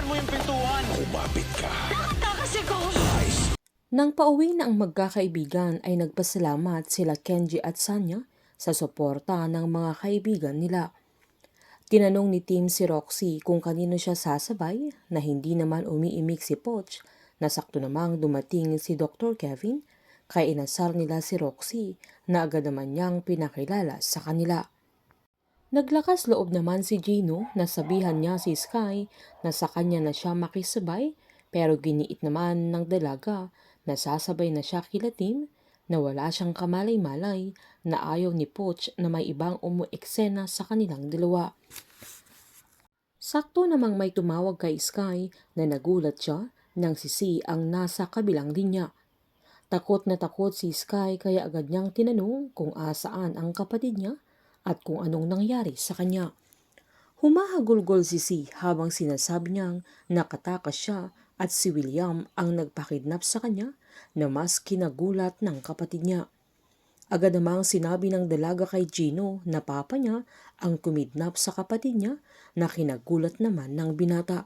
mo yung pintuan! Kumapit ka. Nakatakas ako! Nang pauwi na ang magkakaibigan ay nagpasalamat sila Kenji at Sanya sa suporta ng mga kaibigan nila. Tinanong ni Tim si Roxy kung kanino siya sasabay na hindi naman umiimik si Poch na sakto namang dumating si Dr. Kevin kaya inasar nila si Roxy na agad naman niyang pinakilala sa kanila. Naglakas loob naman si Gino na sabihan niya si Sky na sa kanya na siya makisabay pero giniit naman ng dalaga na sasabay na siya kila Tim na wala siyang kamalay-malay na ayaw ni Poch na may ibang umueksena sa kanilang dalawa. Sakto namang may tumawag kay Sky na nagulat siya nang si C ang nasa kabilang linya. Takot na takot si Sky kaya agad niyang tinanong kung asaan ang kapatid niya at kung anong nangyari sa kanya. Humahagulgol si C habang sinasabi niyang nakatakas siya at si William ang nagpakidnap sa kanya na mas kinagulat ng kapatid niya. Agad namang sinabi ng dalaga kay Gino na papa niya ang kumidnap sa kapatid niya na kinagulat naman ng binata.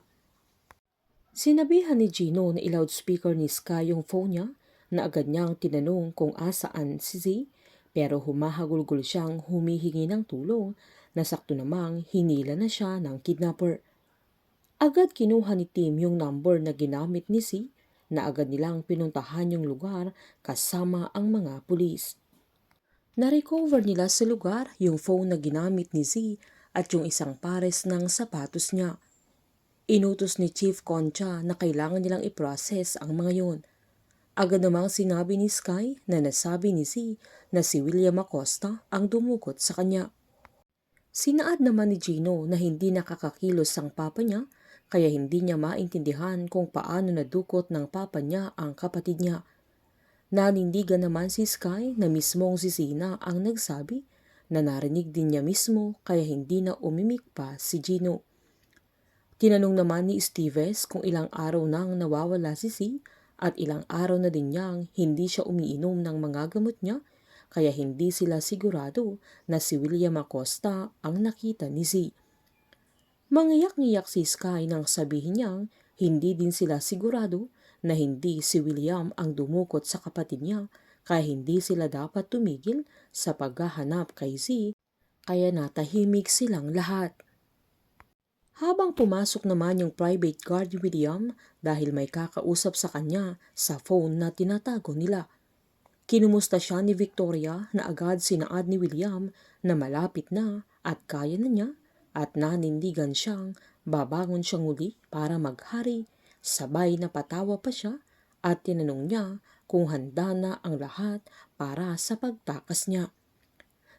Sinabihan ni Gino na i-loudspeaker ni Sky yung phone niya na agad niyang tinanong kung asaan si Z pero humahagulgol siyang humihingi ng tulong na sakto namang hinila na siya ng kidnapper. Agad kinuha ni Tim yung number na ginamit ni Z na agad nilang pinuntahan yung lugar kasama ang mga pulis. Na-recover nila sa lugar yung phone na ginamit ni Z at yung isang pares ng sapatos niya. Inutos ni Chief Concha na kailangan nilang i-process ang mga yun. Agad namang sinabi ni Sky na nasabi ni Z na si William Acosta ang dumukot sa kanya. Sinaad naman ni Gino na hindi nakakakilos ang papa niya kaya hindi niya maintindihan kung paano nadukot ng papa niya ang kapatid niya. Nanindigan naman si Sky na mismong si Sina ang nagsabi na narinig din niya mismo kaya hindi na umimik pa si Gino. Tinanong naman ni Steves kung ilang araw nang nawawala si Z at ilang araw na din niyang hindi siya umiinom ng mga gamot niya kaya hindi sila sigurado na si William Acosta ang nakita ni Z. Mangiyak-ngiyak si Sky nang sabihin niyang hindi din sila sigurado na hindi si William ang dumukot sa kapatid niya kaya hindi sila dapat tumigil sa paghahanap kay Z kaya natahimik silang lahat. Habang pumasok naman yung private guard ni William dahil may kakausap sa kanya sa phone na tinatago nila. Kinumusta siya ni Victoria na agad sinaad ni William na malapit na at kaya na niya at nanindigan siyang babangon siyang uli para maghari, sabay na patawa pa siya at tinanong niya kung handa na ang lahat para sa pagtakas niya.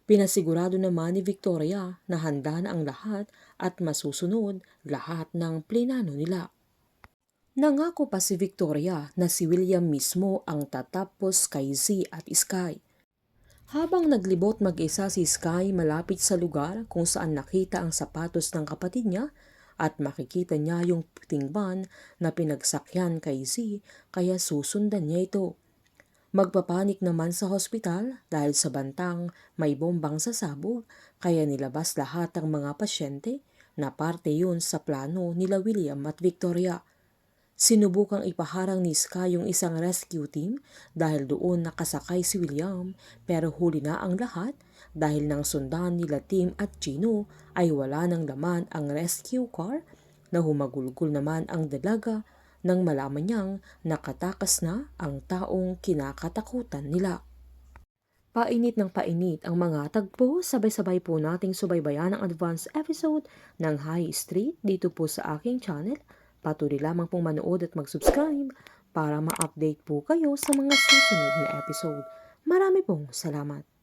Pinasigurado naman ni Victoria na handa na ang lahat at masusunod lahat ng plinano nila. Nangako pa si Victoria na si William mismo ang tatapos kay Z at Sky. Habang naglibot mag-isa si Sky malapit sa lugar kung saan nakita ang sapatos ng kapatid niya at makikita niya yung puting van na pinagsakyan kay Z kaya susundan niya ito. Magpapanik naman sa hospital dahil sa bantang may bombang sasabog kaya nilabas lahat ang mga pasyente na parte yun sa plano nila William at Victoria. Sinubukang ipaharang ni Sky yung isang rescue team dahil doon nakasakay si William pero huli na ang lahat dahil nang sundan nila Tim at Gino ay wala nang laman ang rescue car na humagulgol naman ang dalaga nang malaman niyang nakatakas na ang taong kinakatakutan nila. Painit ng painit ang mga tagpo, sabay-sabay po nating subaybayan ang advance episode ng High Street dito po sa aking channel. Patuloy lamang pong manood at mag-subscribe para ma-update po kayo sa mga susunod na episode. Marami pong salamat.